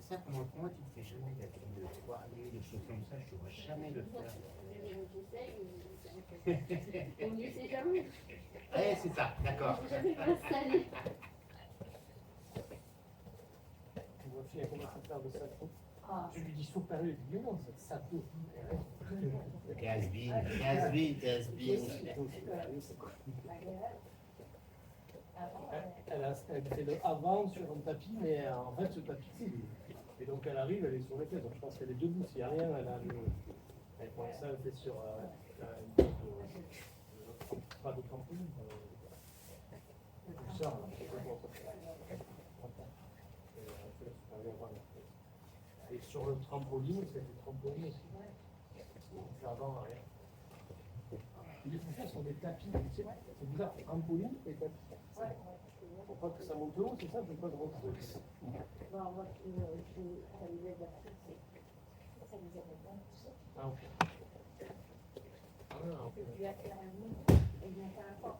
ça, comment tu ne fais jamais de toi aller des choses comme ça, je ne vois jamais le faire. On ne sait jamais. Eh, c'est ça, d'accord. On ne sait jamais installer. Mon fille a commencé à faire de ça. Ah. Je lui dis super lui, il dit non, ça peut. T'es has-been. Elle fait le avant sur un tapis, mais en fait ce tapis c'est lui. Et donc elle arrive, elle est sur les fesses, donc je pense qu'elle est debout, s'il n'y a rien, elle a le. Elle prend ça, elle fait sur une sorte de. Pas de trampoline. Ça, et sur le trampoline, c'est du trampoline aussi. On fait avant, arrière. Les fourchettes sont des tapis, c'est bizarre, trampoline et tapis. Pour pas que ça monte haut, c'est ça, je ne veux pas de rentrer. Bon, moi, ça nous aide à ça nous aide à tout ça. Ah, ok. Ah, ok. Et puis, à faire un mot, et bien faire un fort.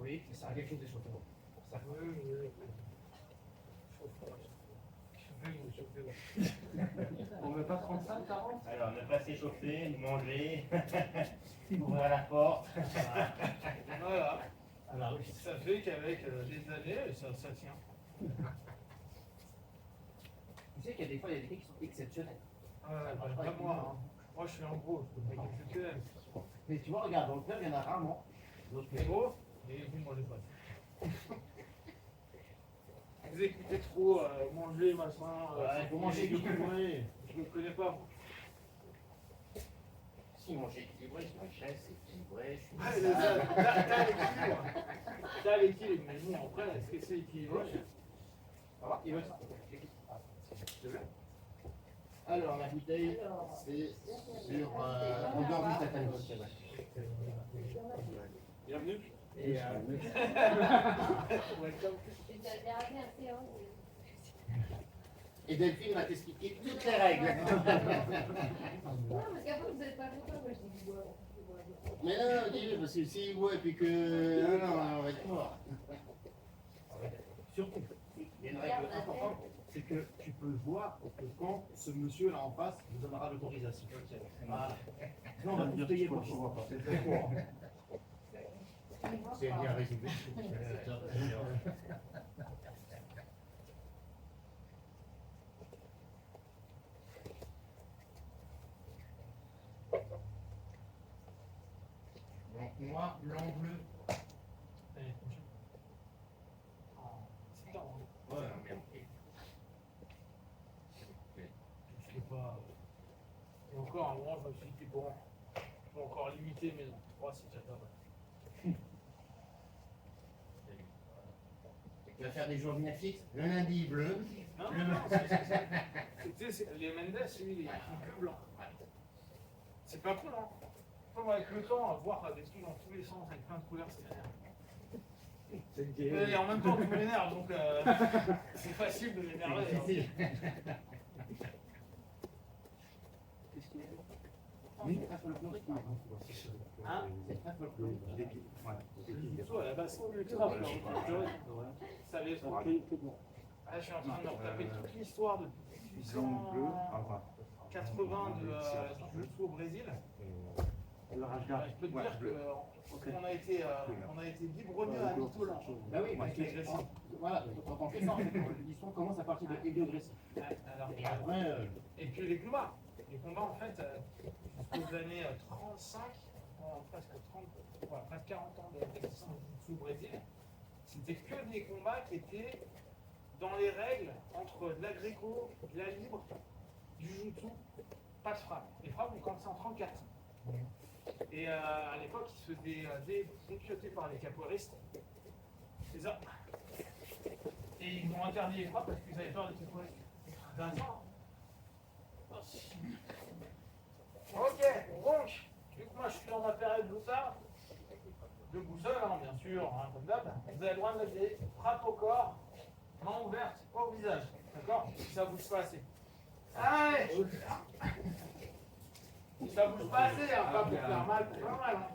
Oui, ça a quelque chose de chauffant. Ça. On ne veut pas 35, 40 ? Alors, ne pas s'échauffer, manger, ouvrir la porte. Voilà. Alors, Ça fait qu'avec les années, ça tient. Tu sais qu'il y a des fois, il y a des trucs qui sont exceptionnels. Pas moi. Hein. Moi, je suis en gros, je peux pas exceptionnel. Mais tu vois, regarde, dans le club, il y en a rarement. D'autres C'est gros, et vous ne mangez pas. Vous écoutez trop, manger, machin. Ouais, faut manger équilibré. Je ne connais pas. Si manger équilibré, je mange c'est équilibré. T'as l'équilibre, mais bon, après, est-ce que c'est équilibré? Il veut ça. Alors, la bouteille, c'est sur endormi Tatane. Bienvenue. et Et Delphine va t'expliquer toutes les règles. Non, parce qu'après, vous n'êtes pas content, moi je dis bois. Mais non, dis-le, parce que s'il boit et puis que. Non, on va être mort. Surtout, il y a une règle importante, c'est que tu peux boire que quand ce monsieur-là en face vous donnera l'autorisation. Voilà. Sinon, on va vous payer pour ça. C'est très court. C'est bien résumé. Donc, noir, blanc, bleu. Allez, prochaine. C'est tard, hein. Ouais, merde. Je sais pas. Et encore, à un moment, je me suis dit, bon, je peux encore limiter, mais non. 3, c'est déjà pas mal. Tu vas faire des jours bien fixes. Le lundi, bleu. Non, les Mendes, lui, il est que blanc. C'est pas con, hein. Comme avec le temps, voir des trucs dans tous les sens, avec plein de couleurs, c'est énervant. Et en même temps, tout m'énerve, donc c'est facile de m'énerver. Oui, très folklorique. Hein? C'est très folklorique. À la base, c'est ultra folklorique. Ça les prend. Là, je suis en train de me retaper toute l'histoire depuis 1880 du jiu-jitsu au Brésil. Je peux te dire qu'on a été biberonneux à Mitola. Bah oui, parce que voilà, quand on fait ça, l'histoire commence à partir de Hélio Gracie. Et après. Et puis les combats. Les combats, en fait, jusqu'aux années 35, presque 30, voilà, presque 40 ans d'existence du jiu-jitsu au Brésil, c'était que des combats qui étaient dans les règles entre de l'agréco, de la libre, du jiu-jitsu, pas de frappe. Les frappes ont commencé en 34. Et à l'époque, ils se faisaient déchioter par les capoeiristes. C'est ça. Et ils ont interdit les frappes parce qu'ils avaient peur des capoeiristes. C'est intéressant. Ok, donc, vu que moi je suis dans ma période de boussole, hein, bien sûr, hein, comme d'hab, vous avez le droit de mettre des frappes au corps, main ouverte, pas au visage. D'accord? Si ça bouge pas assez. Allez! Si ça bouge pas assez, hein, pas pour faire mal, pour faire mal. Hein.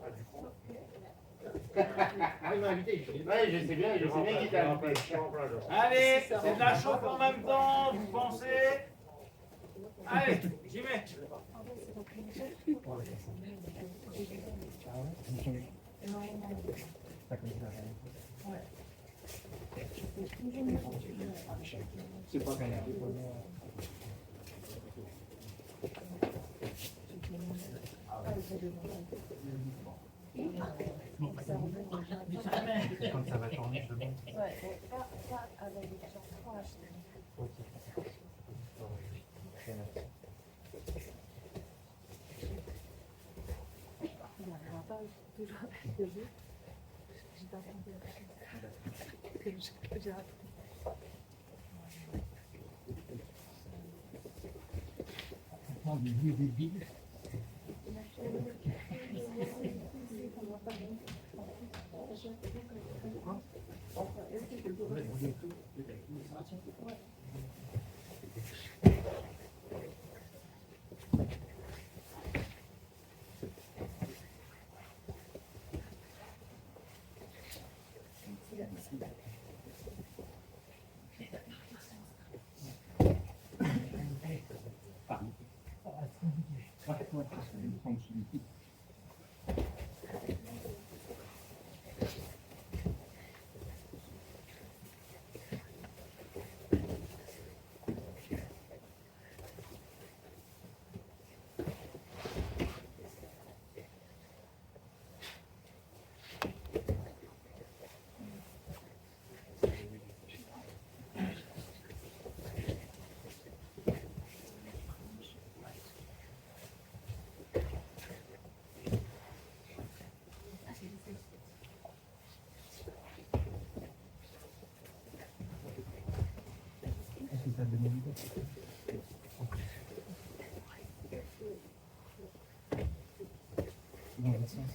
Ah, il m'a invité. Ouais, je sais bien qu'il t'a invité. Allez, c'est de la chauffe en même temps, vous pensez? Allez, j'y mets. C'est pas grave. Quand ça va tourner, je le mets. Ouais, pas avec des gens proches. On n'arrivera pas toujours avec le jeu. J'ai pas entendu que j'ai raté. Des vieux débiles. Dans le sens.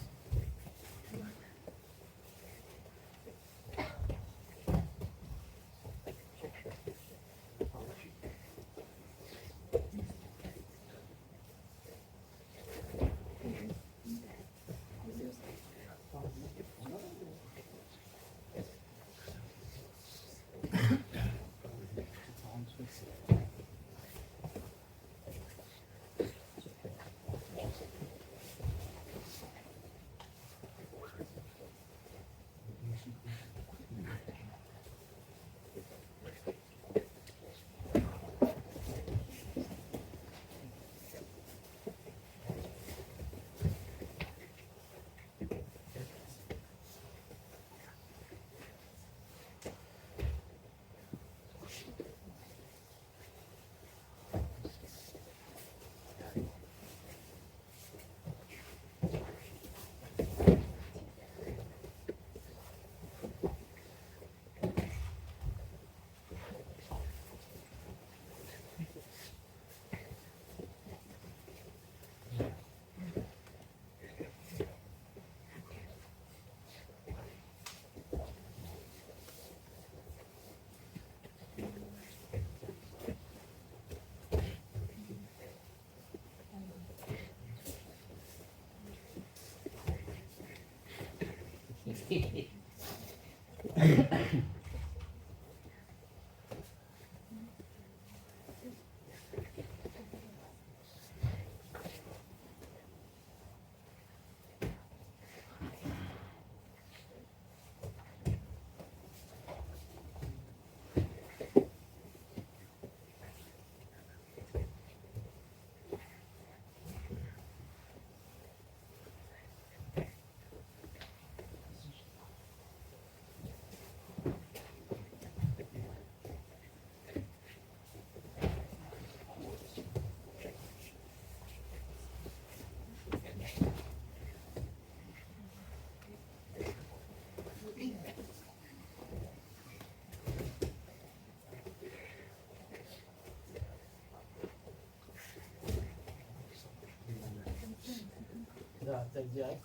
Attaque direct.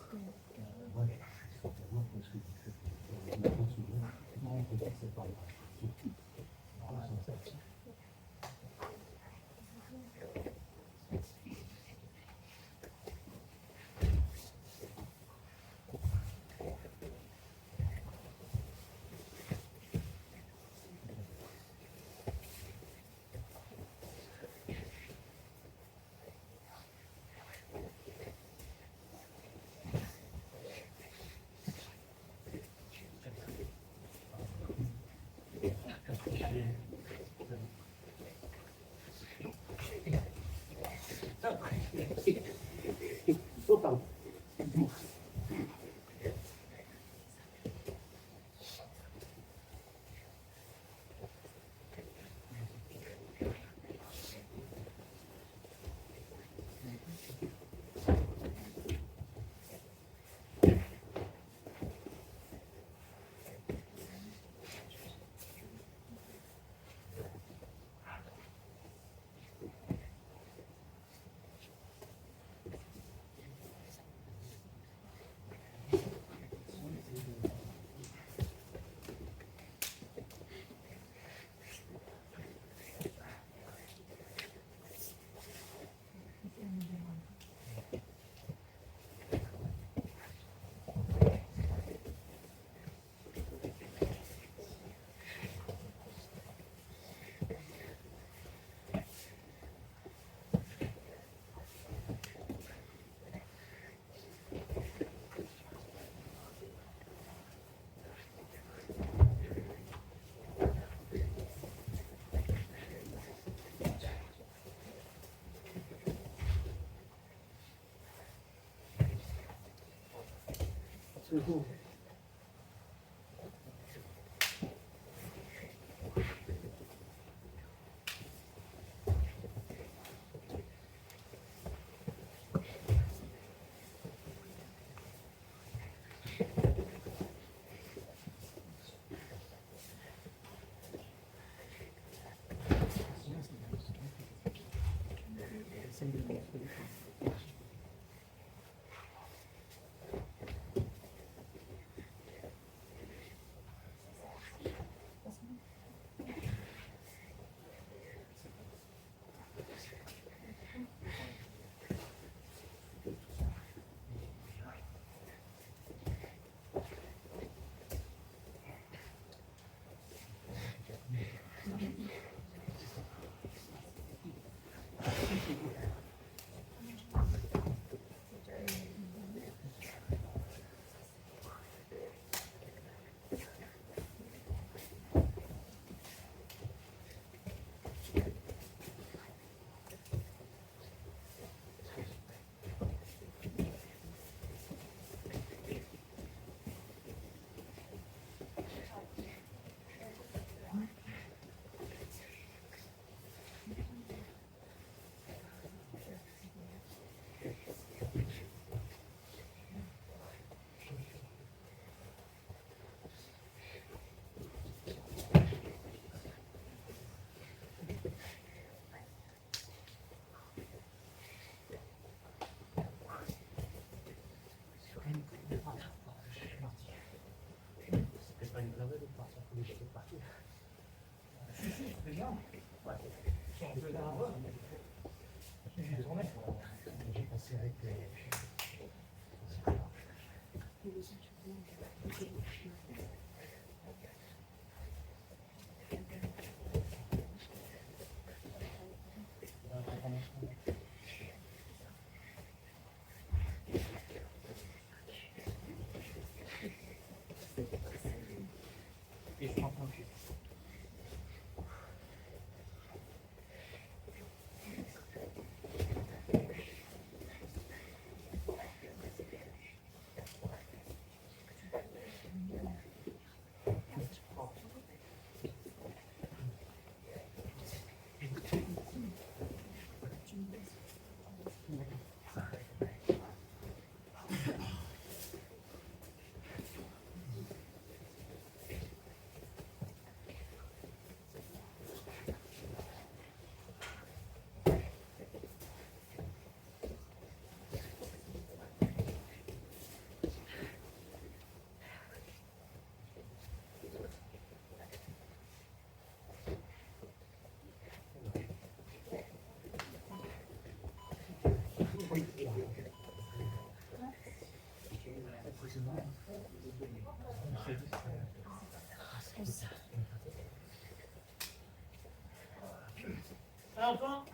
Enfin,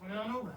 on est un noob.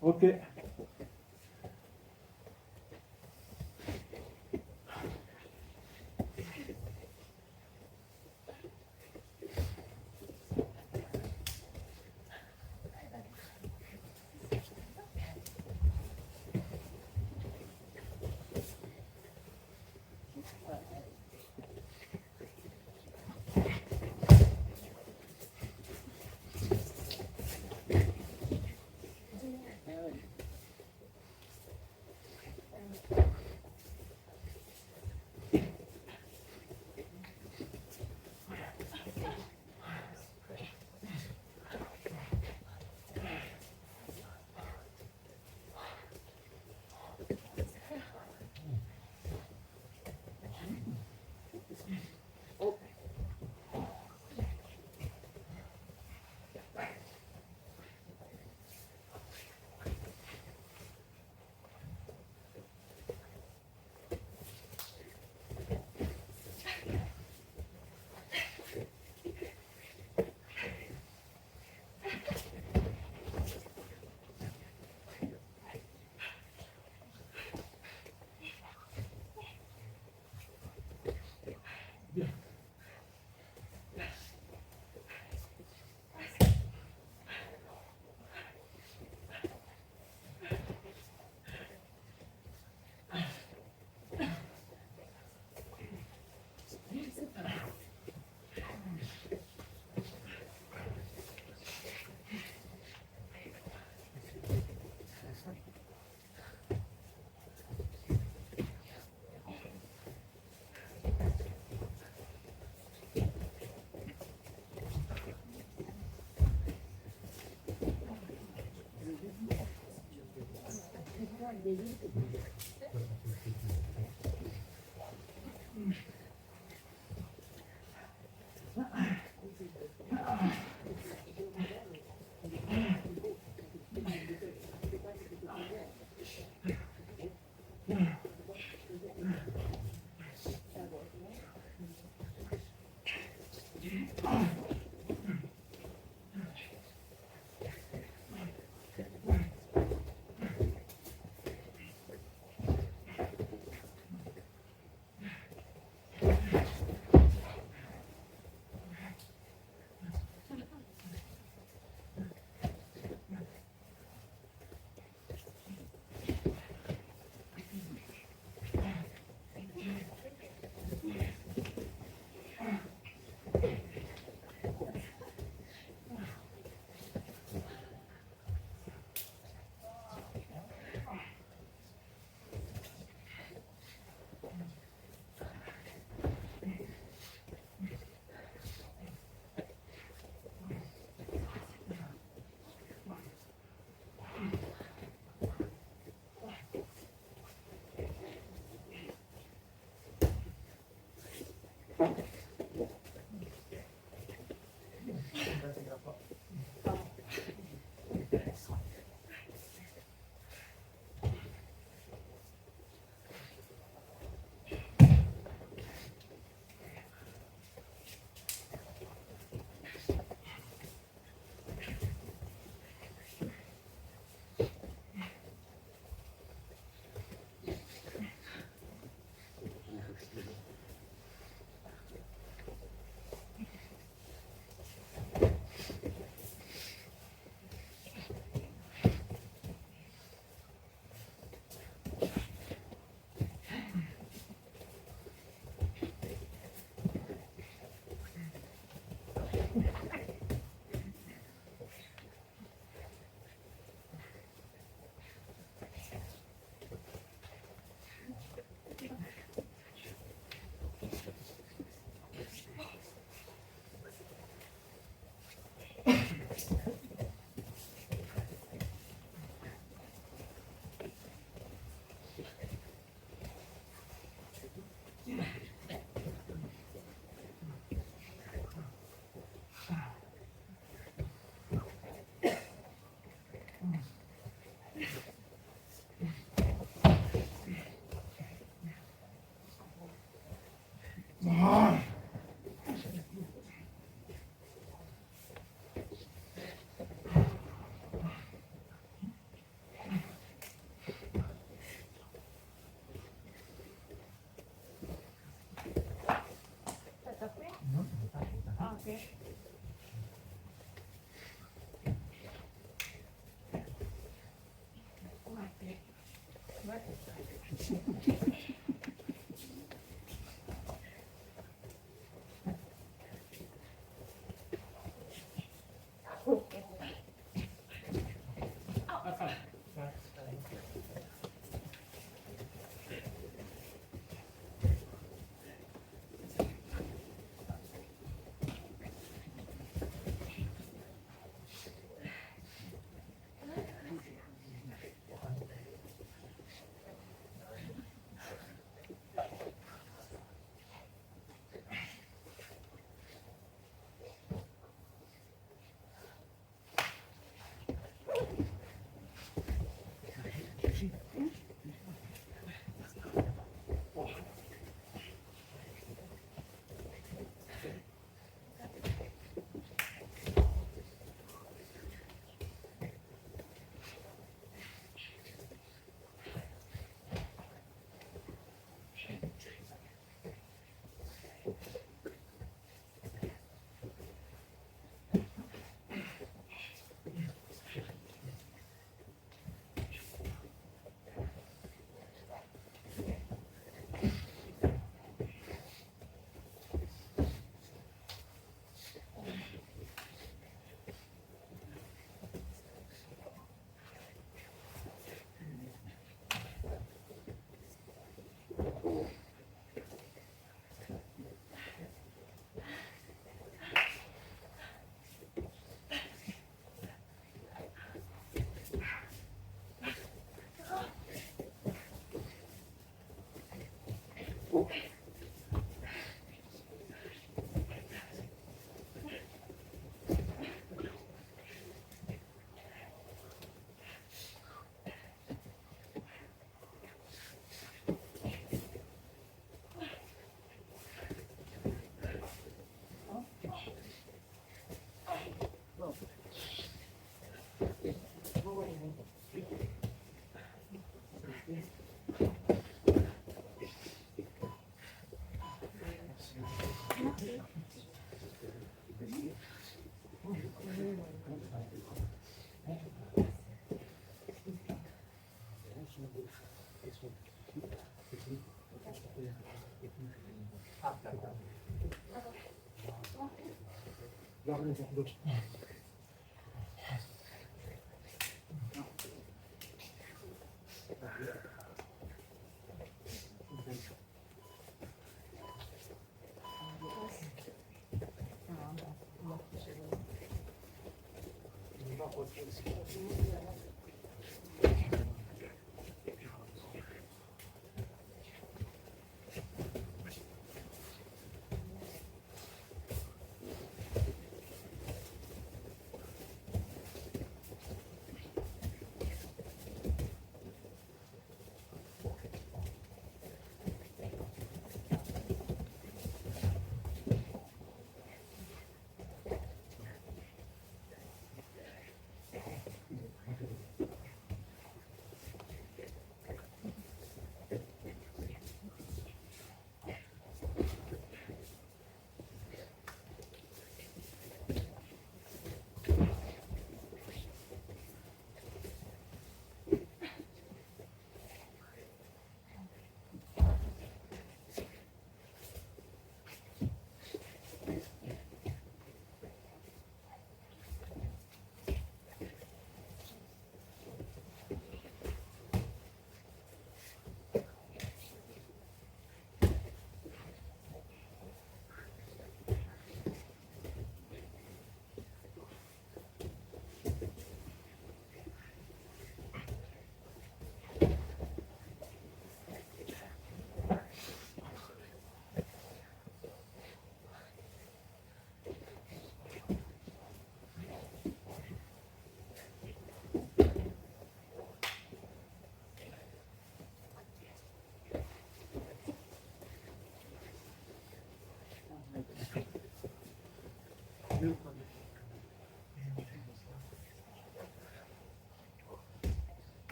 Ok.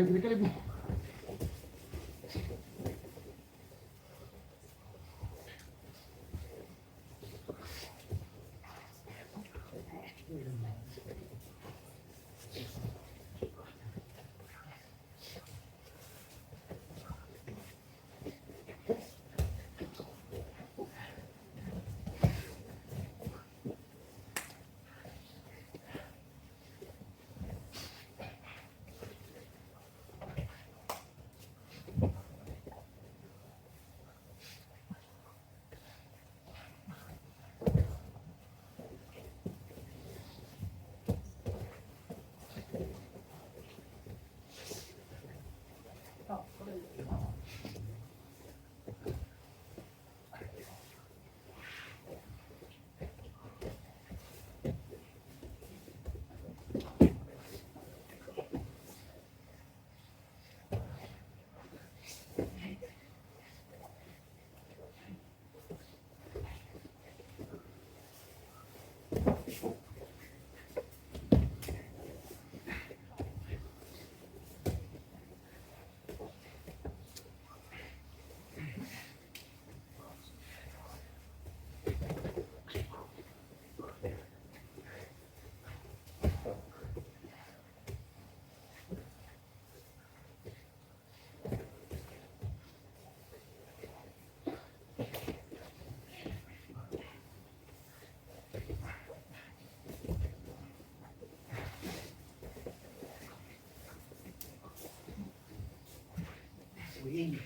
Décalez-vous. Oui,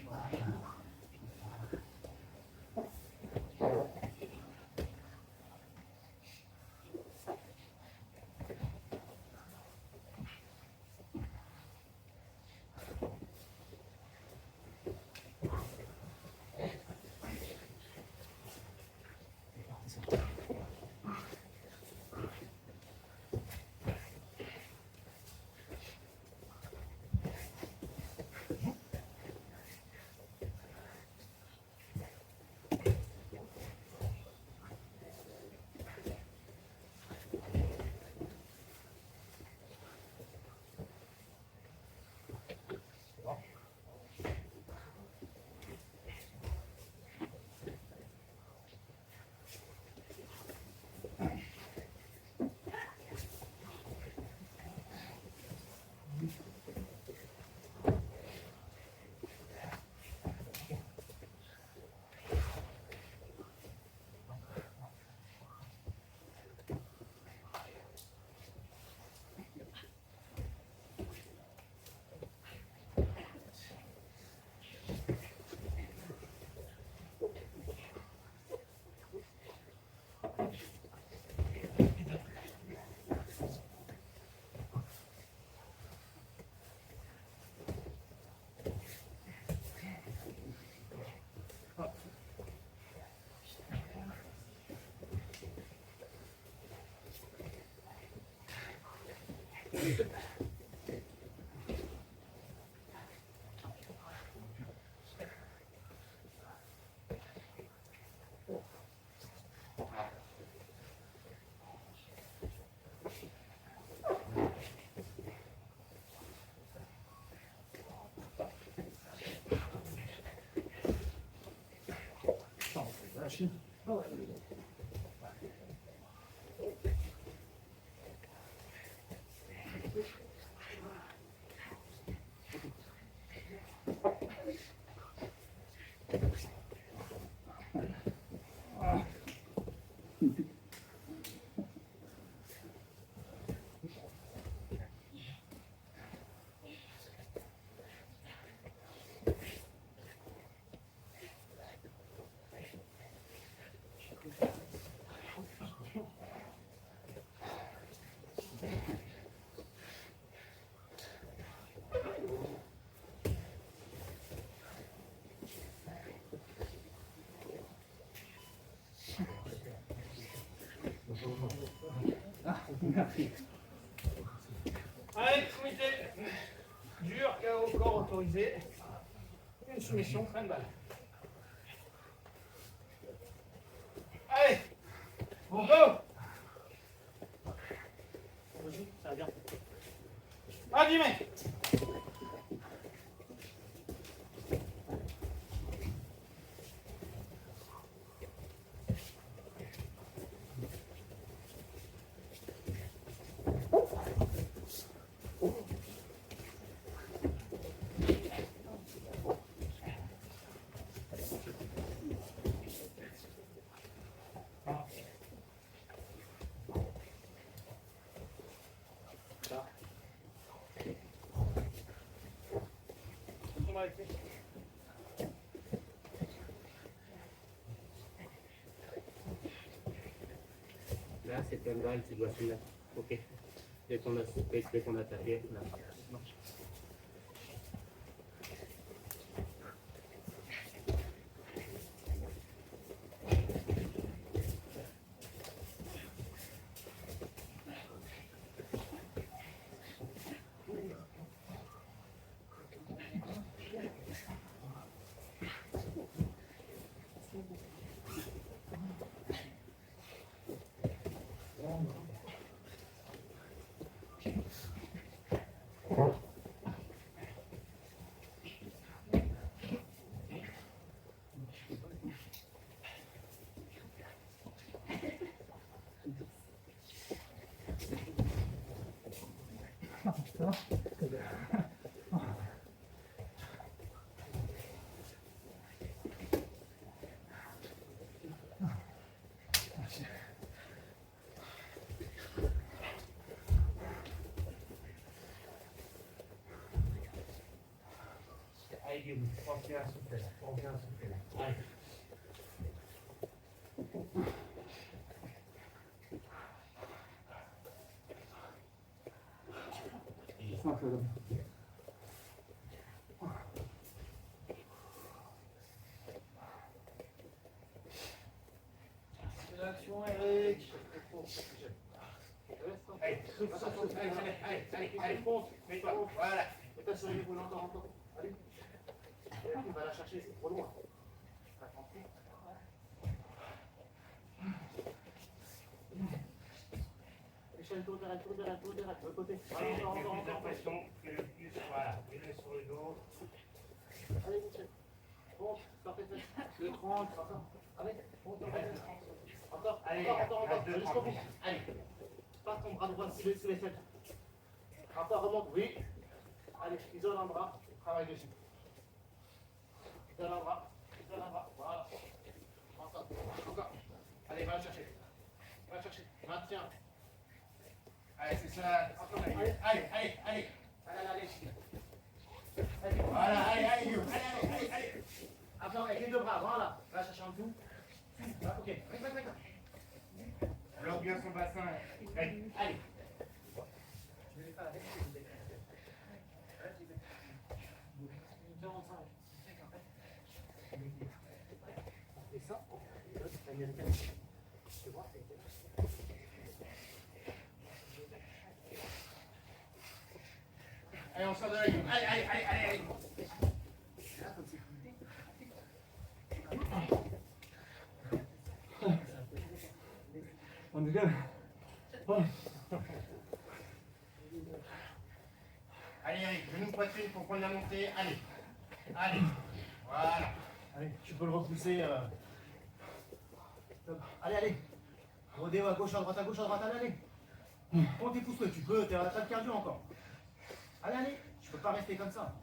Merci. Allez, comité. Dur, KO, corps autorisé. Une soumission, fin de balle. Allez, bon go. Ça va bien. Vas-y, mec. arrêter. Là, c'est un balle, tu dois se mettre. Ok. Dès qu'on a tapé, là. Allez, on vient à souffler là. On vient à souffler là. Allez. C'est l'action, Eric. Allez, souffle, souffle, souffle. Allez, fonce. Mets-toi. Voilà. Mets-toi sur les épaules encore. Allez. Tu vas la chercher, c'est trop loin. Michel, tourne derrière, de l'autre côté. Encore. Voilà, mets-le sur le dos. Allez, Michel. Monte, sortez, le 30. Allez, monte, encore. Allez, jusqu'au bout. Allez. Passe ton bras droit sous les selles. Encore, remonte, oui. Allez, isole un bras, travaille dessus. Isole un bras, voilà. Encore. Allez, va le chercher. Maintiens. Allez, c'est ça. Allez. Voilà, allez. Attends, avec les deux bras, voilà. Va chercher en dessous. Voilà, ok. Bloque bien son bassin. Allez. Je vais les faire avec. Et ça, c'est américain. Tu vois, allez, on sort de la ligne. Allez. On dirait. Allez, genou poitrine pour prendre la montée. Allez. Voilà. Allez, tu peux le repousser. Allez. Rodéo à gauche, à droite, allez. Quand tu pousses le, tu peux, t'as le cardio encore. Allez. Je peux pas rester comme ça.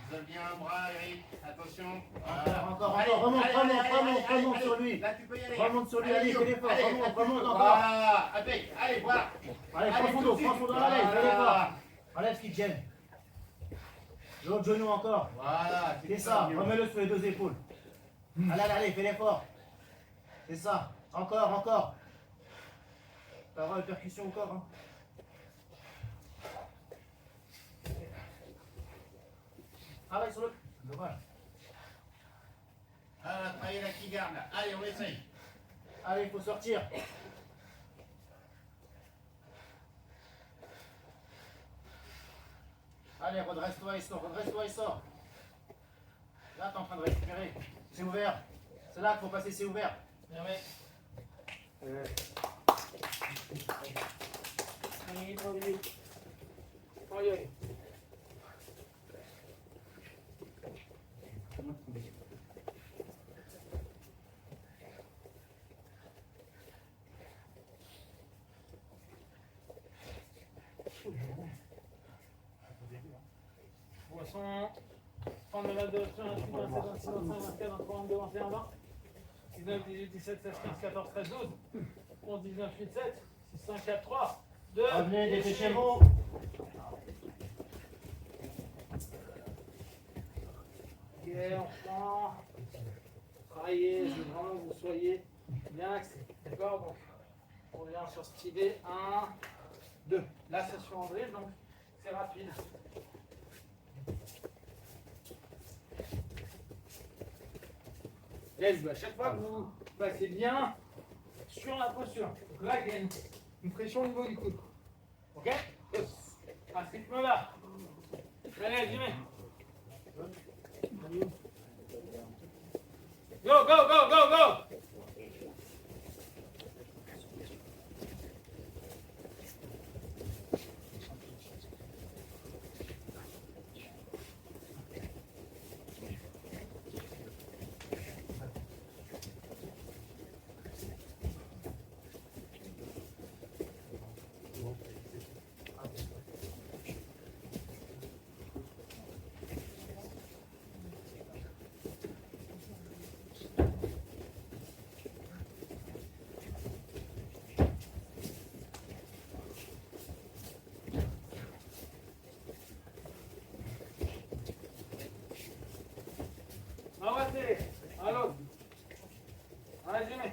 Isole bien un bras, Eric. Attention. Encore. Remonte sur lui. Là, tu peux y aller. Remonte sur lui, allez, fais l'effort. Remonte encore. Voilà. Allez, voilà. Allez, prends son dos, allez, fais l'effort. Enlève ce qui te gêne. L'autre genou encore. Voilà. C'est ça, remets-le sur les deux épaules. Allez, fais l'effort. C'est ça. Encore. T'as avoir une percussion encore, hein. Travaille sur le. Dommage. Ah, travaillez la qui garde là. Allez, on essaye. Allez, il faut sortir. Allez, redresse-toi et sors. Là, t'es en train de récupérer. C'est ouvert. C'est là qu'il faut passer, c'est ouvert. Bien, mec. Allez. Poisson. Prendre la de 26, 27, 26, 25, 24, 23, 22, 21, 20. 19, 18, 17, 16, 15, 14, 13, 12. 11, 19, 8, 7, 6, 5, 4, 3, 2. Revenez, dépêchez-vous. Ok, on reprend. Travaillez, je veux vraiment que vous soyez bien axés. D'accord? Donc, on revient sur cette idée. 1, 2. Là, c'est sur André, donc c'est rapide. Let's go. À chaque fois que vous passez bien sur la posture. Donc là, il y a une pression au niveau du coude. Ok? À ce rythme-là. Allez, Jimmy. Go, go, go, go, go! Avancez. Allô. Allez, Jimmy.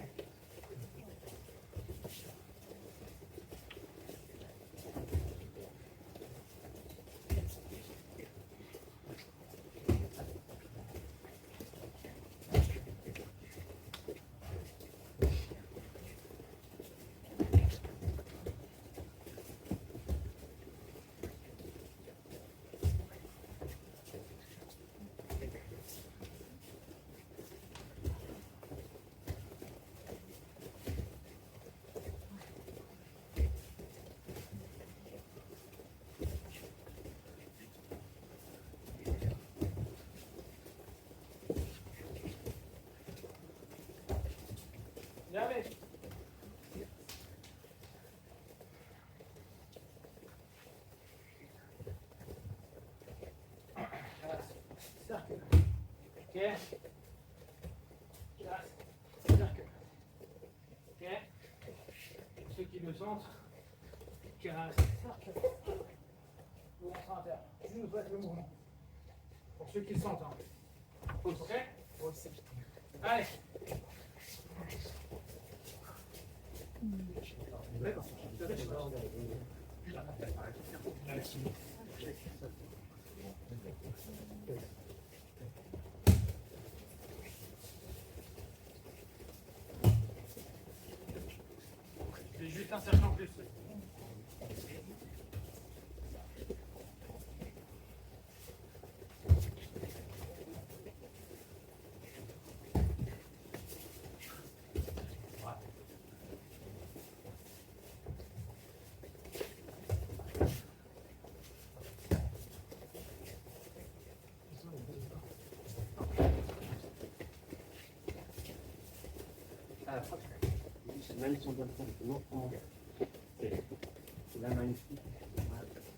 Jamais. Cercle. Ok. Cercle. Ok. Ceux qui le sentent, cercle. Mouvement inter. Je nous faites le mouvement. Pour ceux qui le sentent. Hein. Ok. Allez. C'est juste un cercle en plus. Même si on donne compte de l'enfant, c'est la magnifique.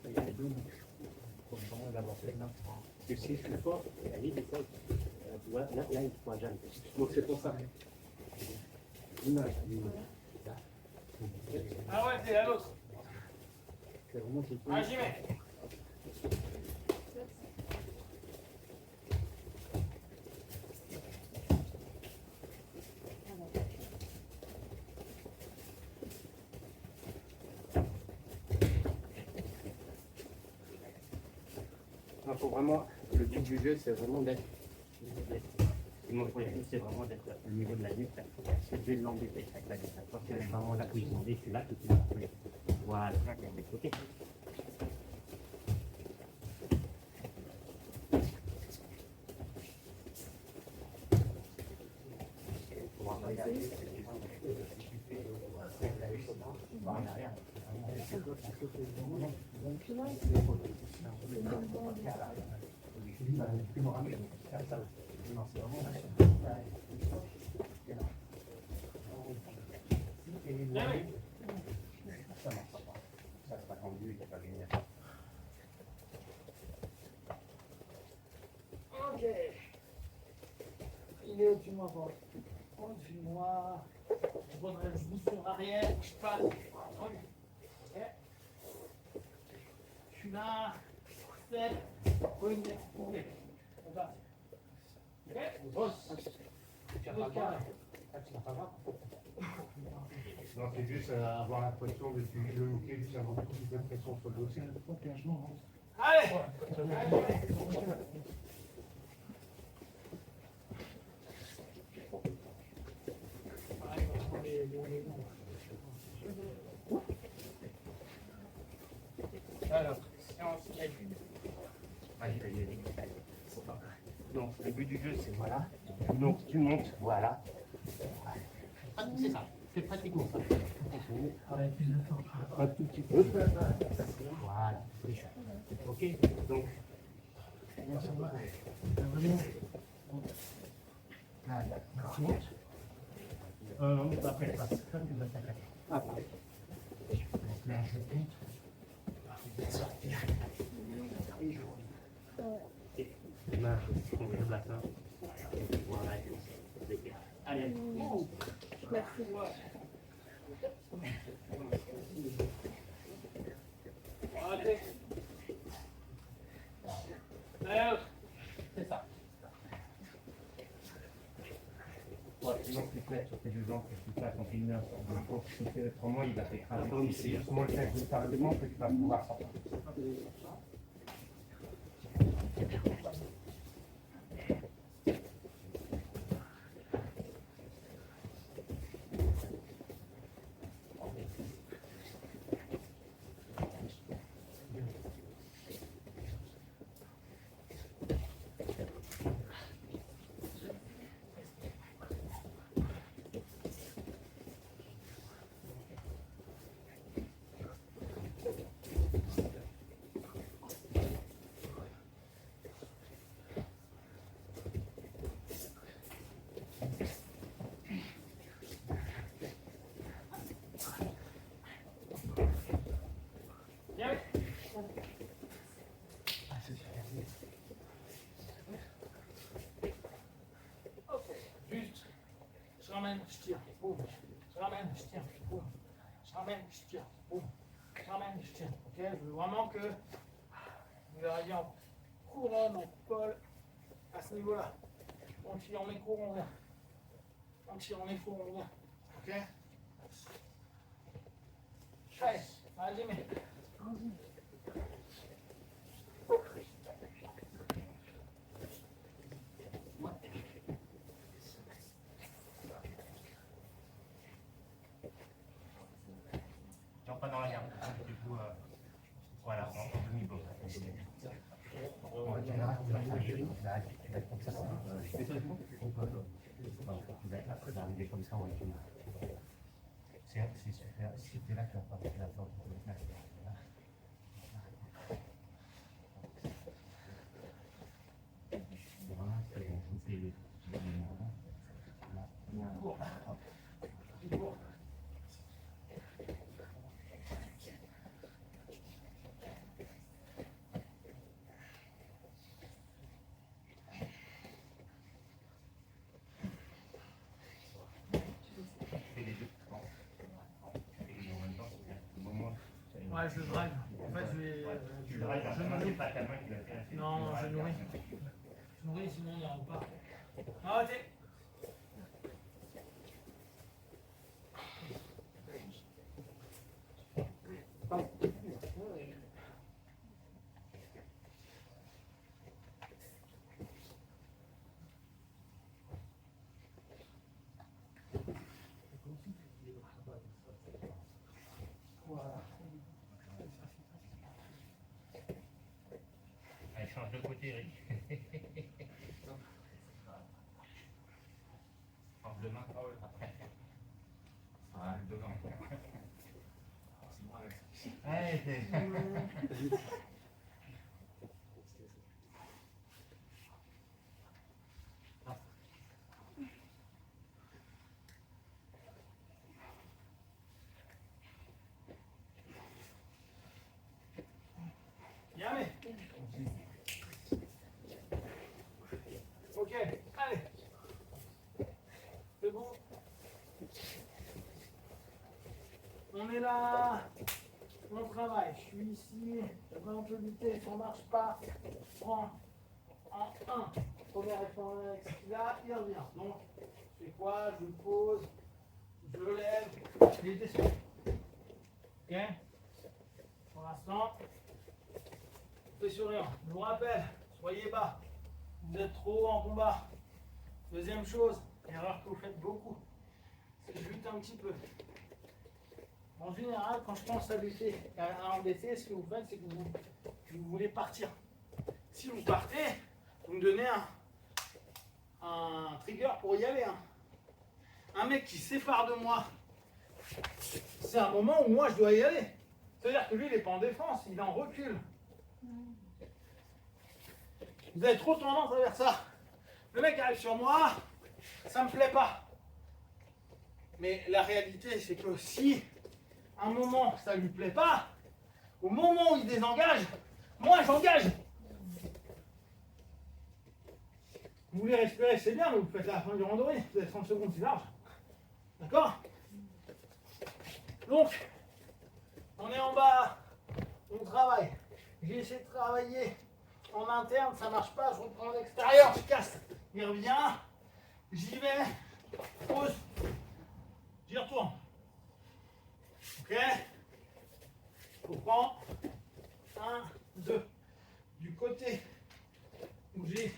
Il y a deux bouches. Il faut vraiment l'avoir fait là. Parce que si je suis fort, la ligne est folle. Tu vois, là, il ne pourra jamais. Donc c'est pour ça. Ah ouais, t'es à l'autre. C'est vraiment ce Ah, j'y mets. Il faut vraiment, le but du jeu, c'est vraiment d'être. Mon objectif, c'est vraiment d'être au niveau de la nuque, c'est de l'embêter avec la nuque. Quand c'est vraiment la position D, c'est là que tu vas appuyer. Voilà, ok. Ok. Il est au-dessus de moi, au-dessus de moi. Je pose le genou sur l'arrière, je passe. Ok. Je suis là. Step. On va. Ok. Tu as pas mal. Tu n'as pas mal. Non, c'est juste avoir l'impression de utiliser le hockey, juste avoir beaucoup plus de pression sur le dossier. Allez. Alors, séance calcul. Donc, le but du jeu, c'est voilà. Donc, tu montes, voilà. C'est ça. C'est pratiquement ça. Un tout petit peu. Voilà. Ok. Donc, voilà. Tu montes. Non, après, ça passe. Comme tu vas t'attaquer. Ah, pareil. Donc là, je monte. Sortir. Et je reviens. Et là, je prends le bassin. Voilà. Allez. Allez. D'ailleurs, c'est ça. Ouais, sinon tu te mets sur tes deux jambes, que tu fasses en une heure, autrement il va t'écraser. C'est justement le fait de tardement que tu vas pouvoir sortir. Juste, je ramène, je tire, boum. Je ramène, je tire, boum. Je ramène, je tire, boum. Je ramène, je tire. Ok, je veux vraiment que vous arriviez en couronne, en col, à ce niveau-là. On tire, on est court, on vient. On tire, on est court, on vient. Ok. Allez, vas-y, mais. Non, pas dans la garde. Du coup, voilà, en demi-pause. On va dire là, tu vas être comme ça. Après, ça va arriver comme ça, on va être c'est super. C'était là que tu vas pas faire la force. Voilà, c'est Ouais, je le drive. En fait, je vais. Tu le drives, c'est pas ta main qui va faire. Non, je nourris. Je nourris, sinon il n'y aura pas. Arrêtez. Allez, change de côté, Eric. Change de main. Voilà, devant. Allez, Yamé. Ok, allez. Debout. On est là. On travaille. Je suis ici. Je vais un peu lutter. Ça ne marche pas. Je prends en 1. Première réflexe. Là, il revient. Donc, je fais quoi? Je pose. Je lève. Je descends. Ok? Pour l'instant, fais sur rien. Je vous rappelle, soyez bas. Vous êtes trop haut en combat. Deuxième chose, erreur que vous faites beaucoup, c'est de lutter un petit peu. En général, quand je pense à lutter, à embêter, ce que vous faites, c'est que vous voulez partir. Si vous partez, vous me donnez un trigger pour y aller. Un mec qui se sépare de moi, c'est un moment où moi je dois y aller. C'est-à-dire que lui, il n'est pas en défense, il est en recul. Vous avez trop tendance à faire ça. Le mec arrive sur moi, ça me plaît pas. Mais la réalité, c'est que si à un moment ça lui plaît pas, au moment où il désengage, moi j'engage. Vous voulez respirer, c'est bien, mais vous faites la fin du randonnée, vous avez 30 secondes, c'est large. D'accord? Donc, on est en bas, on travaille. J'ai essayé de travailler en interne, ça marche pas, je reprends à l'extérieur, je casse, il revient, j'y vais, pause, j'y retourne. Ok? Je reprends, 1, 2. Du côté où j'ai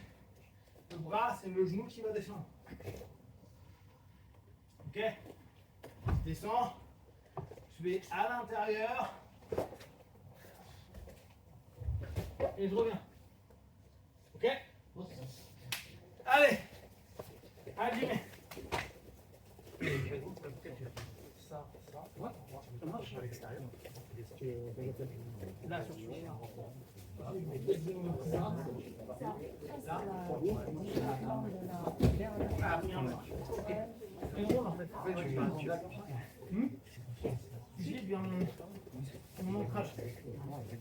le bras, c'est le genou qui va descendre. Ok? Je descends, je vais à l'intérieur et je reviens. Ok? Allez, allez. Ça. Ouais, ça marche à l'extérieur. Là, sur j'ai bien mon ancrage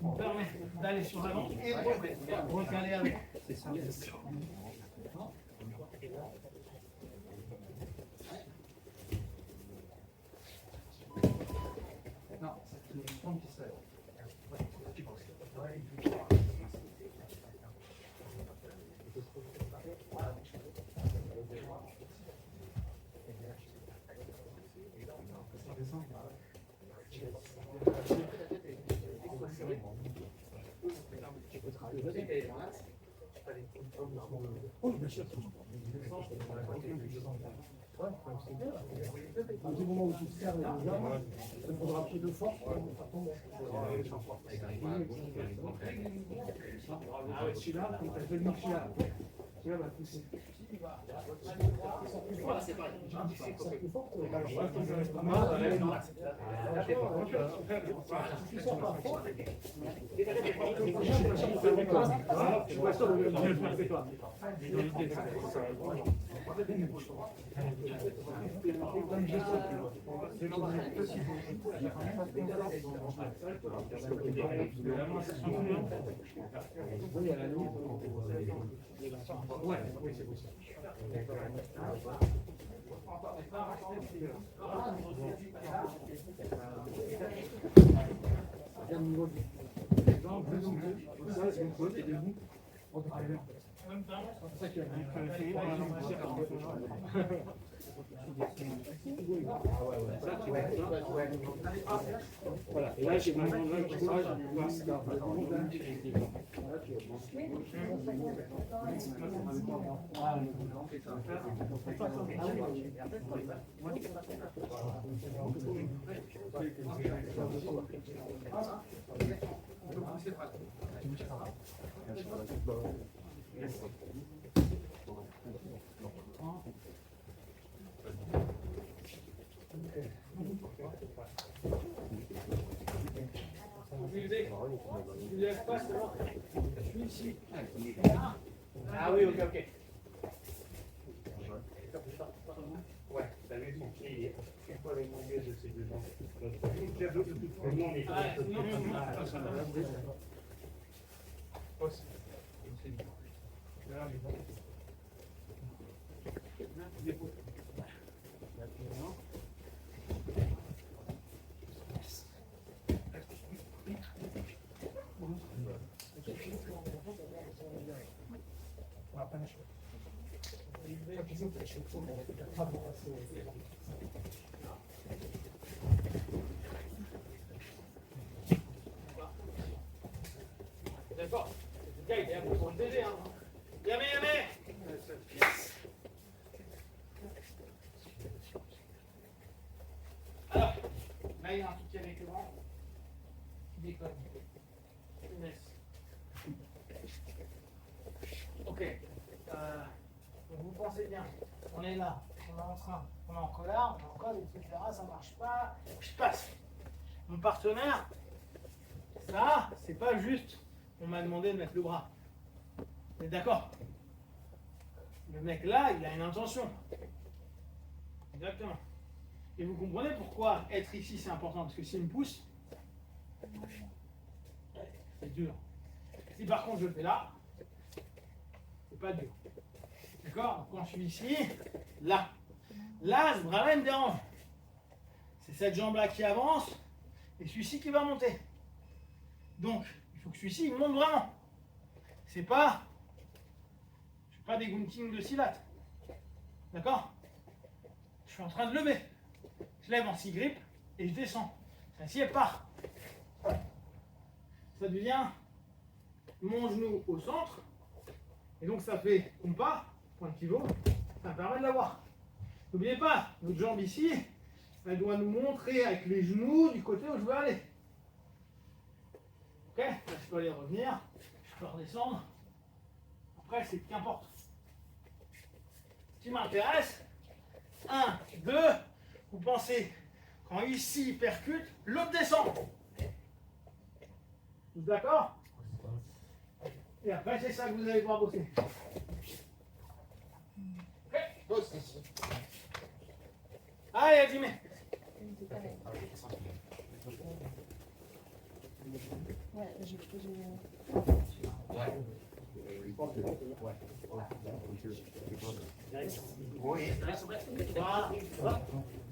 me permet d'aller sur l'avant et recaler avec. C'est ça. Non, c'est une forme qui serait. Oui, bien sûr. Du moment où tu serres les jambes, il faudra un peu de force pour faire tomber. Ah ouais, celui-là, quand tu as fait le celui-là va pousser. Voilà, c'est pareil. C'est plus fort. Ouais, oui, c'est possible. Bien au niveau des jambes, ça, c'est une faute, et debout, on travaille. C'est ça qui a voilà, et là j'ai vraiment là, je vois ça. Je suis ici. Ah oui, ok. Ouais, t'as vu son pied, il est pas le milieu de ces deux gens. D'accord. Le gars, il est un peu pour le DG. Hein. Yamé. Alors, là, il y a un truc qui est avec le vent. Qui déconne. Ok. Donc vous pensez bien. On est là. On est en train. On est en colère. On est en code, etc. Ça marche pas. Je passe. Mon partenaire, ça, c'est pas juste. On m'a demandé de mettre le bras. Vous êtes d'accord? Le mec là, il a une intention. Exactement. Et vous comprenez pourquoi être ici c'est important? Parce que s'il me pousse, c'est dur. Si par contre je le fais là, c'est pas dur. D'accord? Quand je suis ici, là. Là, ce bras-là me dérange. C'est cette jambe-là qui avance et celui-ci qui va monter. Donc, il faut que celui-ci il monte vraiment. C'est pas. Je fais pas des gunting de silat. D'accord? Je suis en train de lever. Je lève en 6 grippes et je descends. Ainsi elle part. Ça devient mon genou au centre. Et donc ça fait compas, point pivot. Ça me permet de l'avoir. N'oubliez pas, notre jambe ici, elle doit nous montrer avec les genoux du côté où je veux aller. Ok? Là, je peux aller revenir. Je peux redescendre. Après, c'est qu'importe. Ce qui m'intéresse, 1, 2, vous pensez, quand ici il percute, l'autre descend. Tous d'accord? Et après, c'est ça que vous allez pouvoir bosser. Ok? Bosse ici. Allez, Jimmy. Ouais, j'ai. Oui,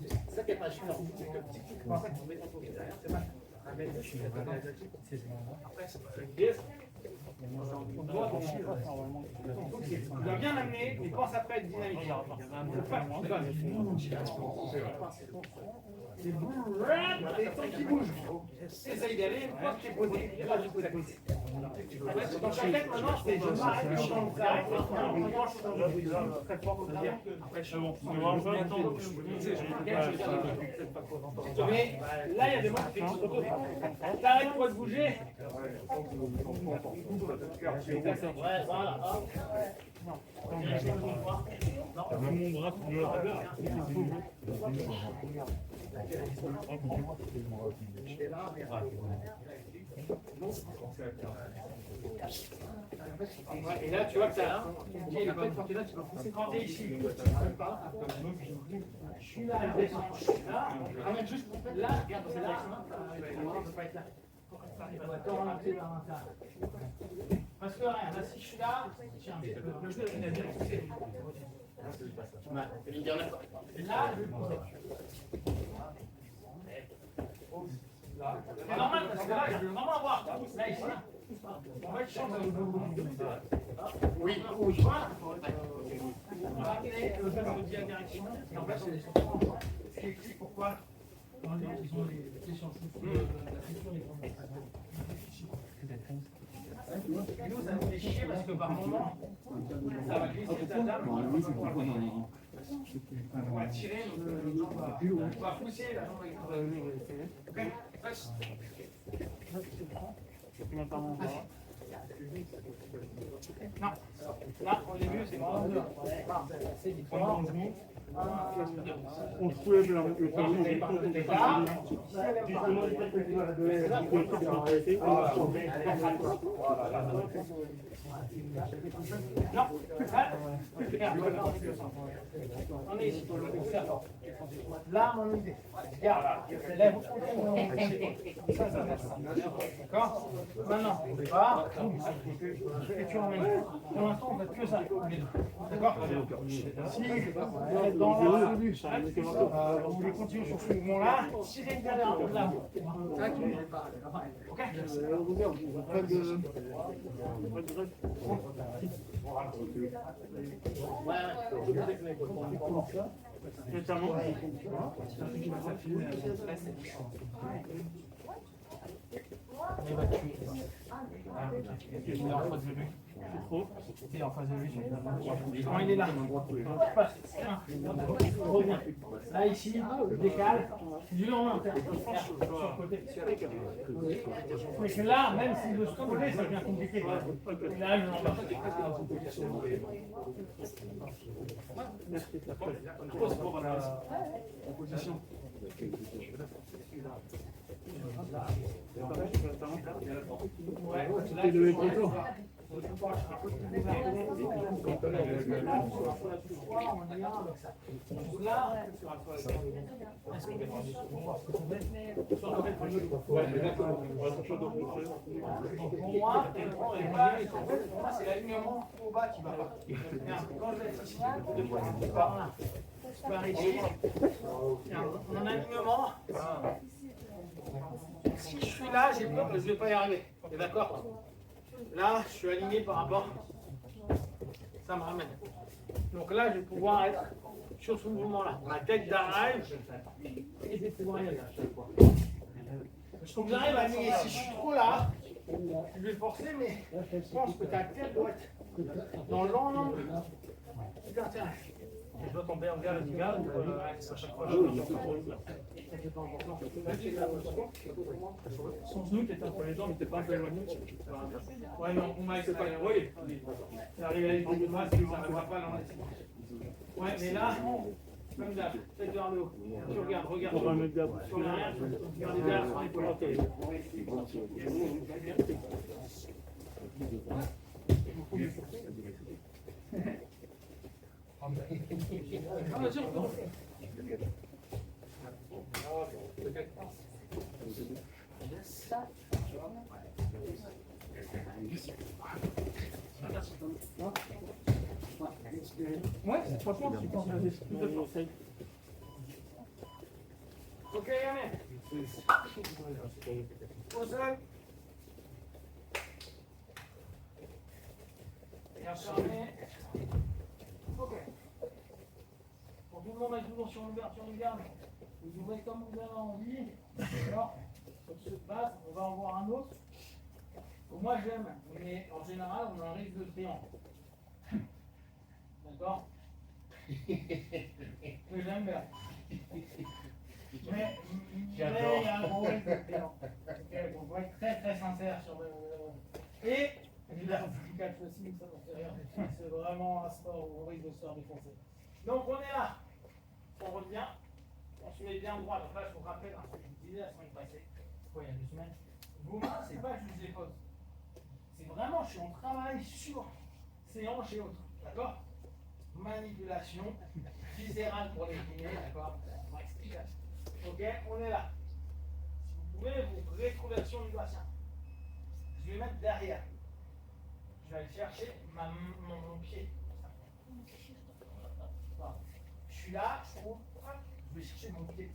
c'est ça qui est pas chiant. C'est que si tu penses qu'on met ton truc derrière, c'est pas. Après, c'est pas. Tu dois bien l'amener et pense après être dynamique. Et tant qu'il bouge, essaye d'aller, pense qu'il est posé. Il n'y a pas de pose à côté. Dans chaque tête, maintenant, c'est je m'arrête, je m'arrête, très fort. Après, je mais là, il y a des moments qui font t'arrêtes pas de bouger. Ouais, voilà. Mon bras qui me Et là, tu vois que t'as il a pas de portée là, tu vas pousser quand t'es ici. Je suis là, je descends. Je suis là, ramène juste là, regarde, c'est là. On peut pas être là. Il va t'orienter vers l'intérieur. Parce que rien, là, si je suis là, tiens, le jeu, il a bien poussé. Là, je vais pousser. C'est normal parce que là, je veux vraiment avoir. Là, ici. En fait, je chante oui, ou je vois. On va ramener le fait de dire la direction. Et en fait, on est sur ce qui explique pourquoi dans les gens qui ont les questions de la culture des grands. Et nous, ça nous fait chier parce que par moment, ça va glisser ta table. On va tirer, on va pousser la jambe. Ok, passe. Non, là, au début, c'est vraiment dur. C'est différent. On soulève le talon. Non, on est ici. Là, mon idée. Regarde, lève. Ça, ça reste. D'accord? Maintenant, on va. Et tu emmènes. Pour l'instant, on ne fait que ça. D'accord? Si vous êtes dans l'absolu, vous voulez continuer sur ce mouvement-là, tirez bien vers là. Ok. Et en face de lui, quand il est là, reviens. Là, ici, je décale, du long en terre, sur le côté. Mais que là, même si de ce côté, ça devient compliqué. Là, je l'embarque. Position. Ouais, C'était le écran. Pour moi, c'est l'alignement au bas qui va pas. Quand je vais être ici, par là, par ici, mon alignement, si je suis là, j'ai peur que je ne vais pas y arriver. T'es d'accord? Là, je suis aligné par rapport. Ça me ramène. Donc là, je vais pouvoir être sur ce mouvement-là. Ma tête d'arrive. Il faut que j'arrive à aligner. Si je suis trop là, je vais forcer, mais je pense que ta tête doit être dans l'angle. Putain, tiens. Je dois tomber en gare du gars, à chaque fois. Son genou qui était entre les jambes n'était pas un peu éloigné. Ouais, non, on m'a expliqué. Oui, c'est arrivé à l'époque de moi, ça ne va pas l'enlever. Ouais, mais là, comme d'hab, tête vers le haut. Tu regardes, regarde. Pour un mec d'ab. Sur l'arrière, regardez derrière sur l'épaule. Ah, bien sûr. Ouais, franchement, tu penses à des Ok, Yannick. Au sol. Bien fermé. Ok. Pour tout le monde est toujours sur l'ouverture du garde. Vous ouvrez comme vous avez envie. D'accord. Sur cette base, on va en voir un autre. Moi j'aime, mais en général on a un risque de triangle. D'accord. Que j'aime bien. Mais il y a un gros risque de triangle. Okay, on va être très très sincère sur le. Et évidemment, 4 fois 6, ça n'en fait rien. C'est vraiment un sport où on risque de se faire défoncer. Donc on est là. On revient. On se met bien droit. Donc là, je vous rappelle ce que je vous disais la semaine passée. Il y a 2 semaines. Vos mains, c'est pas juste des poses. C'est vraiment, je suis en travail sur ces hanches et autres. D'accord? Manipulation viscérale pour les kinés. D'accord? On va expliquer. Ok? On est là. Si vous pouvez, vous rétroversion du bassin. Je vais mettre derrière. Je vais aller chercher mon pied. Voilà. Je suis là, je vais chercher mon pied.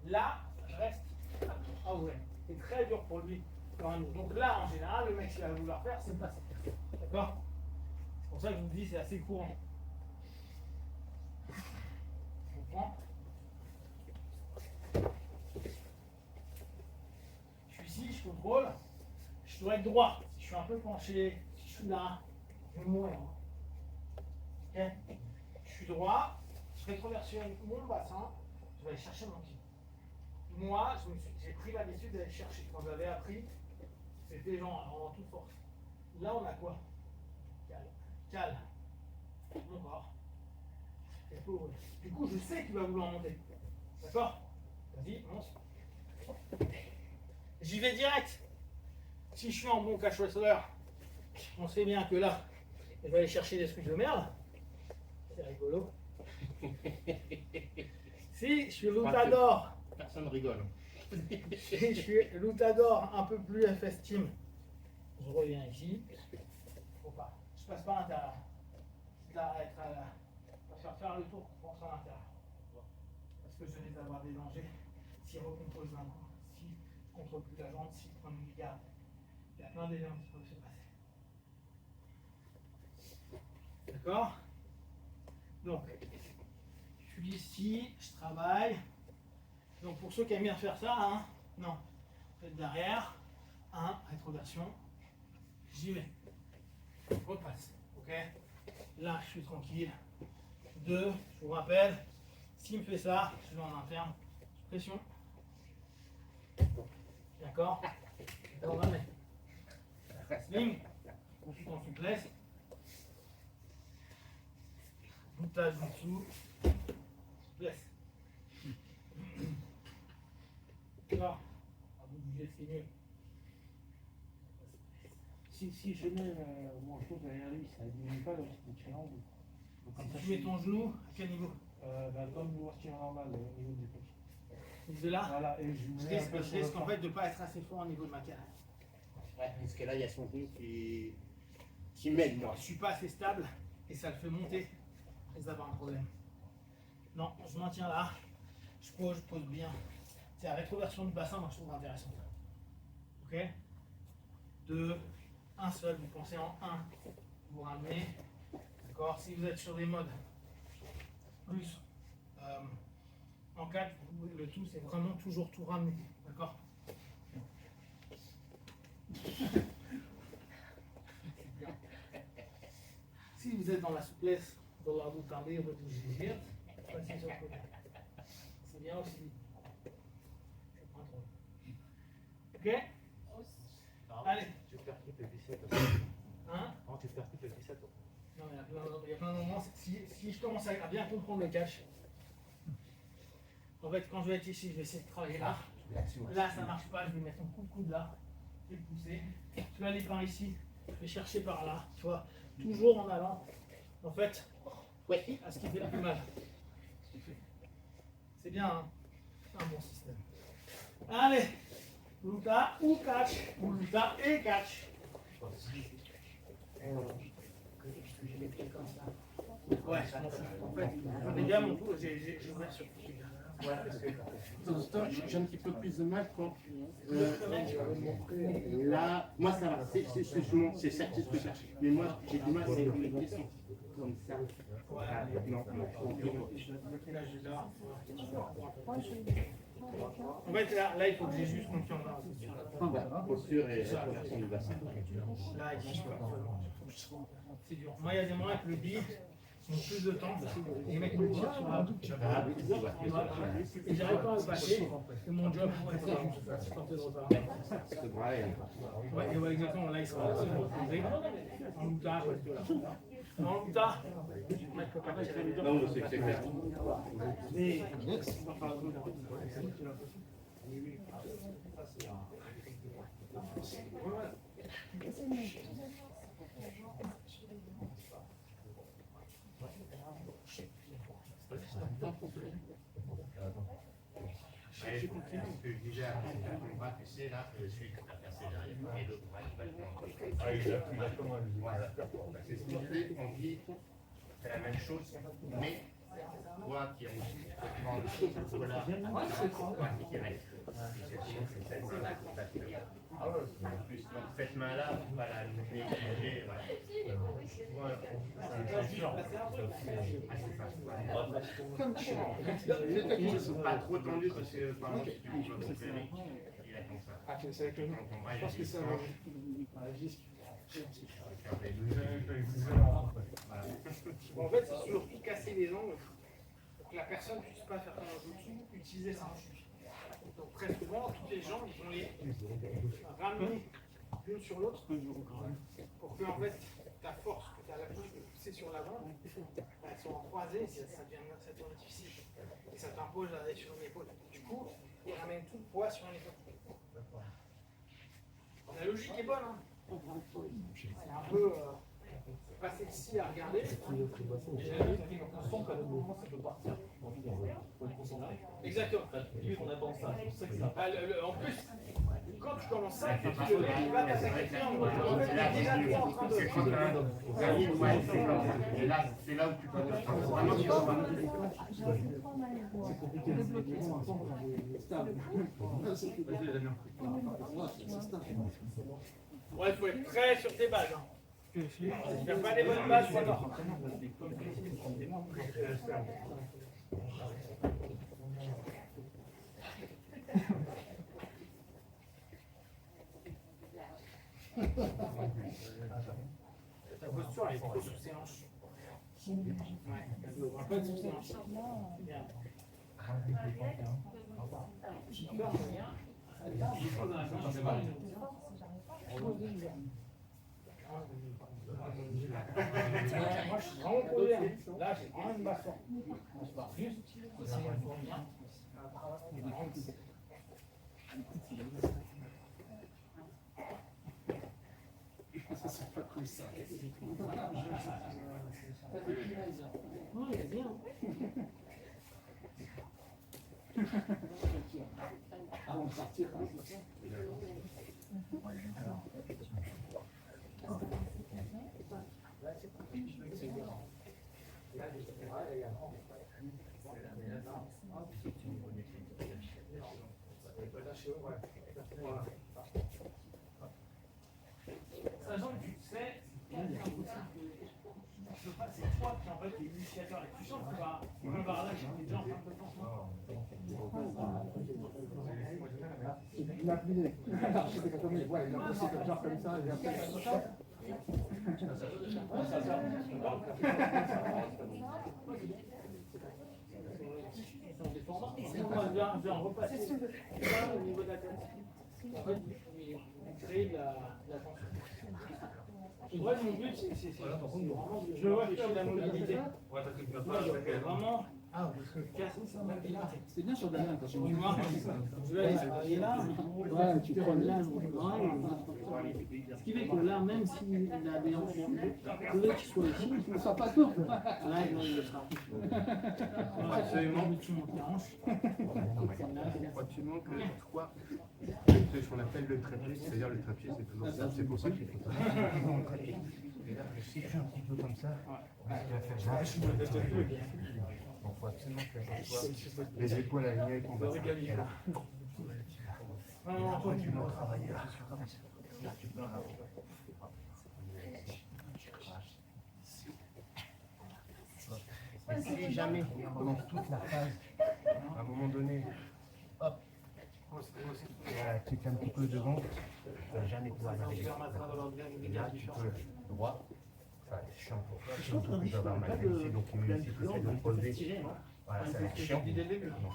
Là, je reste. Ah ouais, c'est très dur pour lui. Donc là, en général, le mec, s'il va vouloir faire, c'est passer. D'accord? C'est pour ça que je vous dis, c'est assez courant. Je comprends. Je suis ici, je contrôle. Je dois être droit. Si je suis un peu penché, si je suis là, je vais mourir. Ok? Je suis droit, je rétroversionne mon bassin, je vais aller chercher mon pied. Moi, j'ai pris l'habitude d'aller chercher. Quand j'avais appris, c'était genre en toute force. Là, on a quoi? Calme. Calme. Mon corps. Du coup, je sais qu'il va vouloir monter. D'accord? Vas-y, monte. J'y vais direct. Si je suis en bon cache-wrestler, on sait bien que là, je vais aller chercher des trucs de merde. C'est rigolo. Si je suis Lutador, Personne rigole. si je suis Lutador un peu plus FS Team, je reviens ici. Faut pas. Je passe pas à l'intérieur. Là, être à la. faire le tour pour rentrer à l'intérieur. Parce que je vais avoir des dangers s'il recompose d'un coup, si je ne contrôle plus la jambe, s'il prend une garde. Il y a plein d'éléments qui peuvent se passer. D'accord? Donc, je suis ici, je travaille. Donc pour ceux qui aiment bien faire ça, hein, non, faites derrière, 1, rétroversion, j'y vais, repasse, ok? Là, je suis tranquille. 2, je vous rappelle, s'il me fait ça, je vais en interne, pression. D'accord? On va mettre. Swing, tout en souplesse. Boutage en dessous, souplesse. D'accord? À vous bouger, c'est mieux. Si je mets mon genou derrière lui, ça ne diminue pas le rythme de triangle. Si tu mets ton genou, à quel niveau? Comme le working normal, au niveau du péché. De là? Voilà, et je Je mets un peu risque sur le en flanc. fait de ne pas être assez fort au niveau de ma carrière. Ouais, parce que là, il y a son genou qui m'aide, moi. Je ne suis pas assez stable et ça le fait monter. Et ça va un problème. Non, je maintiens là. Je pose bien. C'est la rétroversion du bassin, moi je trouve intéressante. Ok? 2, un seul, vous pensez en 1, vous ramenez. D'accord? Si vous êtes sur des modes plus en 4, le tout c'est vraiment toujours tout ramener. D'accord? Si vous êtes dans la souplesse, dans la route tardée, rediriger, passez sur le côté. C'est bien aussi. C'est pas trop. Ok? Allez. Tu percutes le biceps. Hein? Non, tu percutes le biceps. Non, il y a plein de moments, si je commence à bien comprendre le catch, en fait, quand je vais être ici, je vais essayer de travailler là. Là, ça ne marche pas, je vais mettre un coup de coude là, je vais le pousser. Tu vois les pains ici, je vais chercher par là, tu vois, toujours en allant, en fait, à ce qui fait le plus mal. C'est bien, hein? Un bon système. Allez, Luta ou catch, ou Luta et catch. Ouais, je m'en fous. En fait, les gars, mon tour, j'ai ouvert sur tout. Ouais, parce que j'ai un petit peu plus de mal quand là, moi ça va, c'est ça, c'est ce que je cherche. Mais moi j'ai du mal à les descendre comme ça. Non, en fait, là, il faut que j'ai juste confiance dans la posture et rétroversion du bassin. Là, ici, c'est dur. Moi, il y a des moments avec le bi, ils ont plus de temps, et les mecs me tirent sur la boucle. Et j'arrive pas à le passer, et mon job, c'est tenter de repartir. Ouais, et ouais, exactement, là, il sera assez reposé. En Luta, en Luta, le mec peut pas tirer. Non, c'est clair. Mais, Ce que je disais avant le combat, tu sais, là, celui qui t'a cassé derrière, et l'autre, il va te montrer. Ah, exactement. Voilà. C'est ce qu'on dit, on dit, c'est la même chose, mais toi qui as aussi, voilà, qui reste. En plus, donc cette main-là, on va la négliger. Voilà. Ils sont pas trop tendus parce que par exemple, si tu bouges ton péri, il est comme ça. Ah, c'est avec le nom. Je pense que ça va. bon, en fait, c'est surtout casser les angles pour que la personne ne puisse pas faire un jutsu, utiliser sa hanche. Donc très souvent, toutes les jambes, ils vont les ramener l'une sur l'autre pour que en fait, ta force que tu as l'habitude de pousser sur l'avant, elles sont en croisée, ça devient difficile. Et ça t'impose d'aller sur une épaule. Du coup, il ramène tout le poids sur une épaule. La logique est bonne, hein. C'est un peu passer ici à regarder. On sent qu'à un moment ça peut partir. Donc il faut être concentré. Exactement. Plus on attend ça, on sait que ça part. En plus, quand tu commences ça, tu te lèves, il va t'attaquer le triangle. En fait, il est déjà toi en train de. Et là, c'est là où tu peux vraiment tu C'est compliqué de débloquer. Stable. Ouais, il faut être très sur tes bases. Hein. Si tu n'as pas les bonnes bases, c'est mort. Ta posture, elle est trop sous ses hanches. Ouais, elle ne devra pas être sous ses hanches. Bien. Moi, je suis vraiment posé. Là, j'ai vraiment une base forte. Je pars juste. Aussi, il faut bien. Ça sent pas comme ça. Non, il est bien. Avant de partir, hein, c'est ça. Sachant que tu sais, c'est toi qui en fait es l'initiateur. Tu sens que tu vas par là, j'ai déjà en train de Il a plié. C'était comme il a poussé comme genre comme ça, et après, on vient repasser là au niveau de la tête. En fait, il crée de la tension. Moi, mon but, c'est vraiment je veux faire de la mobilité. Moi, je veux vraiment casser sa mobilité. c'est bien sur Damien quand Tu vois, je vais aller travailler là. Ouais, tu prends là, ce qui fait que là, même s'il a des hanches, je veux qu'il soit ici. il ne sera pas tôt. Ouais, non, il le sera. Absolument, tu montes les hanches. Il faut absolument que toi, c'est ce qu'on appelle le trépied, c'est-à-dire le trépied, c'est toujours ça, c'est pour ça qu'il faut toujours le trépied. Et là, je situe un petit peu comme ça, tu vas faire là, donc il faut absolument que je sois les épaules alignées avec ton bassin. Et là, après tu dois travailler là. Là, tu peux et si jamais, pendant toute la phase, à un moment donné, hop, tu es un petit peu devant, tu ne vas jamais pouvoir y arriver. Et là, tu peux droit, ça c'est chiant pour toi, surtout que tu vas avoir mal ici, donc il suffit de te relever. Voilà, ça va être chiant. Donc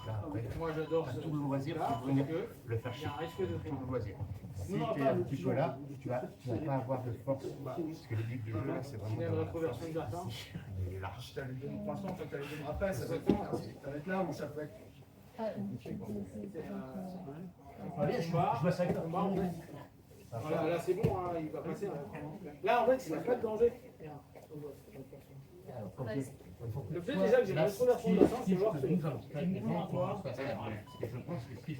là, après, Moi, j'adore tu as tout le loisir pour venir le faire chier. Tout le loisir. Si tu es un petit peu là, tu vas pas avoir de force. Parce que le but du jeu, là, c'est vraiment une d'avoir la rétroversion de force. bassin. Il est large. Pour l'instant, tu as les deux. Après, ça va être là où ça peut être. Je vois ça. Voilà, là c'est bon, hein, il va passer. Là en fait, il n'y a pas de danger. Le fait déjà que j'ai une rétroversion de bassin, c'est voir que c'est mouvement à toi. Et je pense que si tu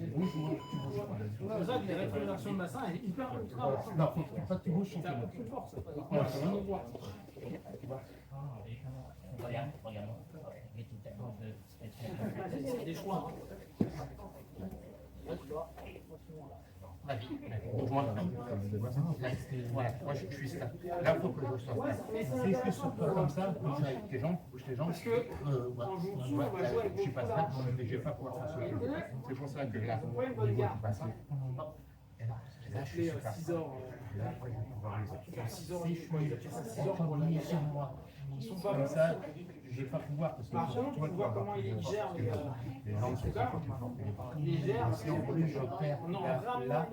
bouges, C'est pour ça que les rétroversions de bassin, elle est hyper ultra importante. non, quand tu bouges, Ça apporte une force. regarde. C'est des choix. Bouge-moi. Voilà, moi je suis stable. Là, il faut que je sois stable. Si je suis sur toi comme ça, bouge avec tes jambes, bouge tes jambes. Parce que Je suis pas stable, mais je vais pas pouvoir faire ce que je veux. C'est pour ça que là, au niveau du bassin, là, je suis super 6 heures. Là, après, je vais pouvoir les 6 heures, si je suis pour lier sur moi, comme ça, je vais pas pouvoir parce que Par contre, tu vois comment il gère les jambes sont pas plus fortes. Il gère. Si en plus je perds là,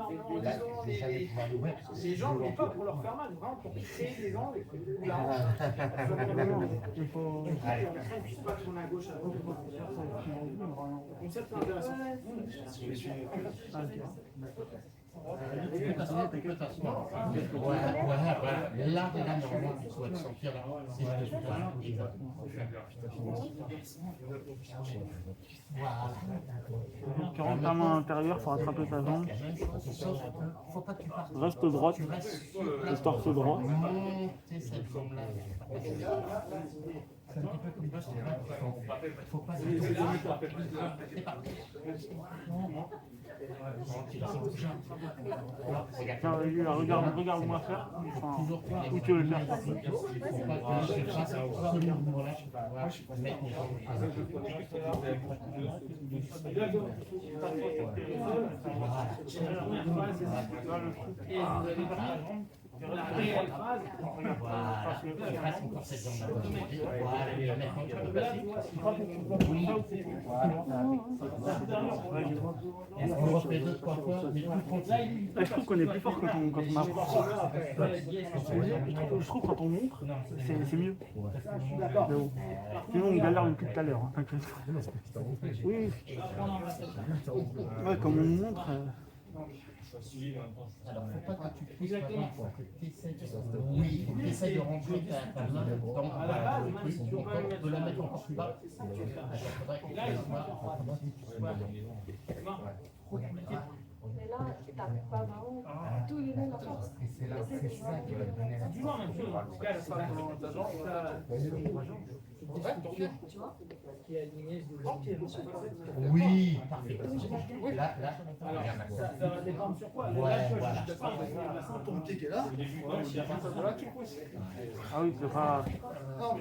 je vais jamais pouvoir l'ouvrir. Les jambes, mais pas pour leur faire mal, vraiment pour créer des angles et que la hanche. Il faut. Allez. On ne puisse pas tourner à gauche, à droite. Comme ça, c'est intéressant. Là, normalement, tu souhaites sortir là. C'est voilà. Tu rentres ta main à l'intérieur pour attraper ta jambe. Faut pas que tu fasses. Reste droite. Le torse droit. Monter cette jambe-là. C'est un petit peu comme ça. Faut pas se Tiens, regarde-moi faire. Enfin, où tu veux le faire. Et vous allez par la jambe. La réelle phrase. Voilà. Tu passes encore cette jambe-là. Voilà, maintenant tu peux passer. On refait deux, trois fois, mais plus tranquille. Je trouve qu'on est plus fort quand on apprend. Je trouve quand on montre, c'est mieux. Mais bon. Sinon on galère depuis tout à l'heure, hein, t'inquiète. Oui. Ouais, comme on montre. Alors, faut pas que tu pousses vraiment, faut que tu essaies de rentrer ta main dans le truc, donc de la mettre encore plus bas. Mais là, t'as pas vraiment tous les mêmes forces. Et c'est là, c'est ça qui va te donner la Dis-moi même chose, en tout cas, c'est pas Tu vois? qui est aligné sur Oui, parfait. Là, ça va dépendre sur quoi. Ouais, Là, tu vois, voilà. je te parle de ton pied qui est là. Ah oui,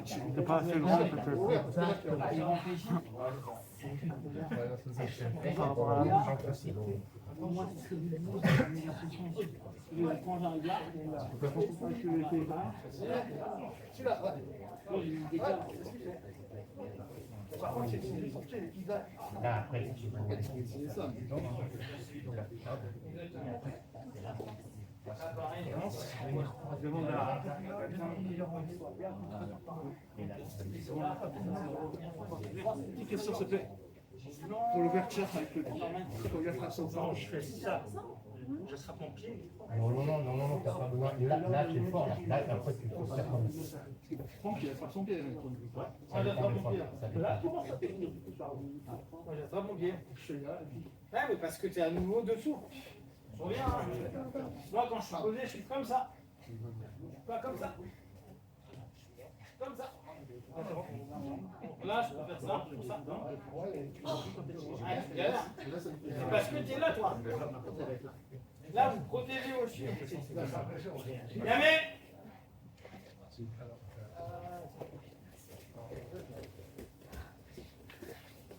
c'est pas assez grand peut-être. Par rapport à la Moi, c'est ce que je voulais dire. quand j'arrive là, là, après, tu Petite question s'il te plaît. Pour l'ouverture avec le pied, quand il y a fraction, je fais ça. Je serai mon pied. Non, t'as pas besoin. Là, tu es fort. Là, après, tu peux faire comme ça. Franck, il attrape son pied. Ça dépend des fois. Ça dépend. Là, comment ça fait? Moi, j'attrape mon pied. Je fais là, et puis. Ouais, mais parce que tu es à nouveau dessous. Je reviens. Moi, quand je suis posé, je suis comme ça. Pas comme ça. Comme ça. Là, je peux faire ça, comme ça. Ouais, c'est galère. C'est parce que tu es là, toi. Là, vous protégez vos chiens. Yamé!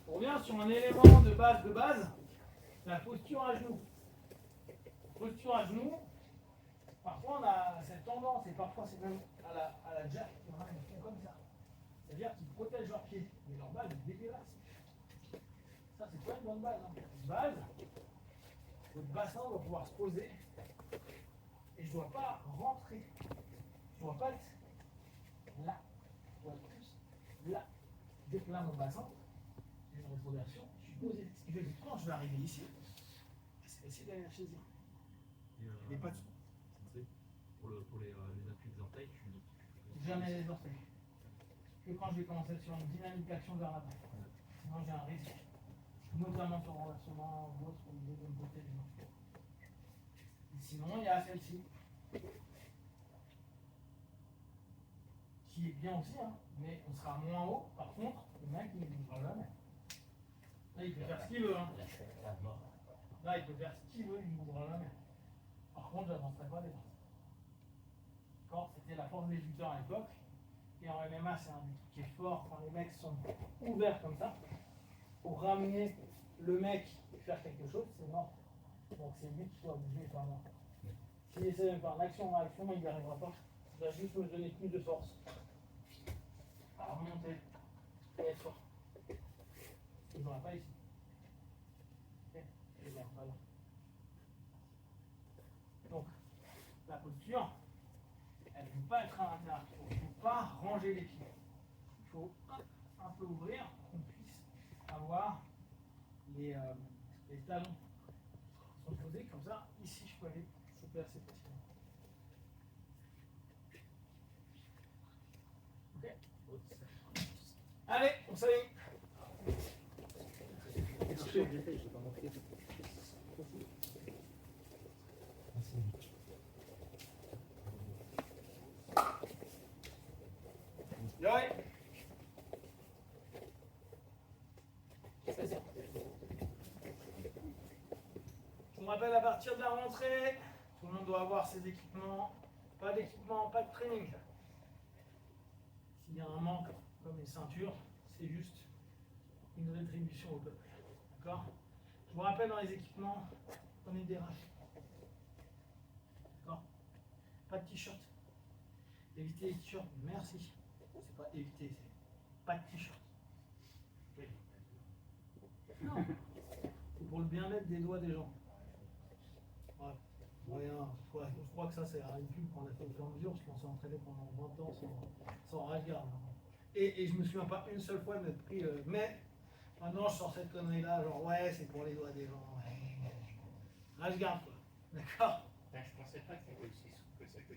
On revient sur un élément de base, la posture à genoux. Posture à genoux, parfois on a cette tendance, et parfois c'est même à la jack, il y en a qui font comme ça. C'est-à-dire qu'ils protègent leurs pieds, mais leur base est dégueulasse. Ça, c'est pas une bonne base. Hein. Base, votre bassin doit pouvoir se poser, et je ne dois pas rentrer. Je ne dois pas être là. Je dois être plus là. Dès que là, mon bassin, j'ai une rétroversion, je suis posé. Ce qui fait que quand je vais arriver ici, c'est essayer d'aller chez eux. Il n'y a pas de pour les appuis des orteils, jamais les orteils. Que quand je vais commencer sur une dynamique d'action vers l'avant. Sinon j'ai un risque, notamment sur le renversement, d'autres ou le deuxième côté des mains. Et sinon il y a celle-ci, qui est bien aussi, hein, mais on sera moins haut. Par contre, le mec il ne bougera jamais. Là il peut faire ce qu'il veut. Hein. Là il peut faire ce qu'il veut, il ne bougera jamais. Par contre, je n'avancerai pas les bras. Quand c'était la force des lutteurs à l'époque, et en MMA, c'est un des trucs qui est fort quand les mecs sont ouverts comme ça, pour ramener le mec et faire quelque chose, c'est mort. Donc c'est lui qui doit bouger et pas moi. S'il essaie de faire une action-réaction, il n'y arrivera pas. Il va juste me donner plus de force. À remonter et être fort. Il ne pas ici. Ok. Et bien, voilà. Donc, la posture, elle ne peut pas être à l'intérieur. Il ne faut pas ranger les pieds. Il faut un peu ouvrir pour qu'on puisse avoir les talons sont posés comme ça. Ici, je peux aller choper assez facilement. Ok. Allez, on s'aligne. Yoï. Je vous rappelle, à partir de la rentrée, tout le monde doit avoir ses équipements. Pas d'équipement, pas de training. S'il y a un manque, comme une ceinture, c'est juste une rétribution au peuple. D'accord? Je vous rappelle, dans les équipements, prenez des rafles. D'accord? Pas de t-shirt. Évitez les t-shirts, merci. C'est pas éviter, c'est pas de t-shirt. Non. C'est pour le bien-être des doigts des gens. Ouais. Rien. Je crois que ça, c'est une pub qu'on a fait au fur et à mesure, parce qu'on s'est entraîné pendant 20 ans sans rage-garde. Et je me souviens pas une seule fois de m'être pris. Mais maintenant, je sors cette connerie-là, genre, ouais, c'est pour les doigts des gens. Ouais. Rage-garde, quoi. D'accord? Ben, je pensais pas que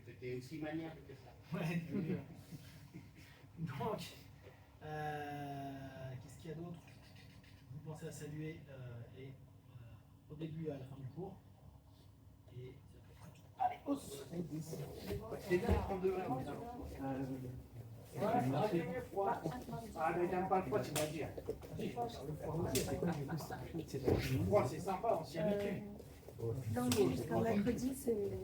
tu étais aussi maniable que ça. Ouais, je te jure. Donc, qu'est-ce qu'il y a d'autre? Vous pensez à saluer au début et à la fin du cours. Et c'est à peu près tout. Allez, hausse! C'est bien de prendre de l'air. Ah, mais t'aimes pas le froid, tu vas dire. Le froid, c'est sympa, on s'y habitue. Non, mais jusqu'à mercredi, c'est.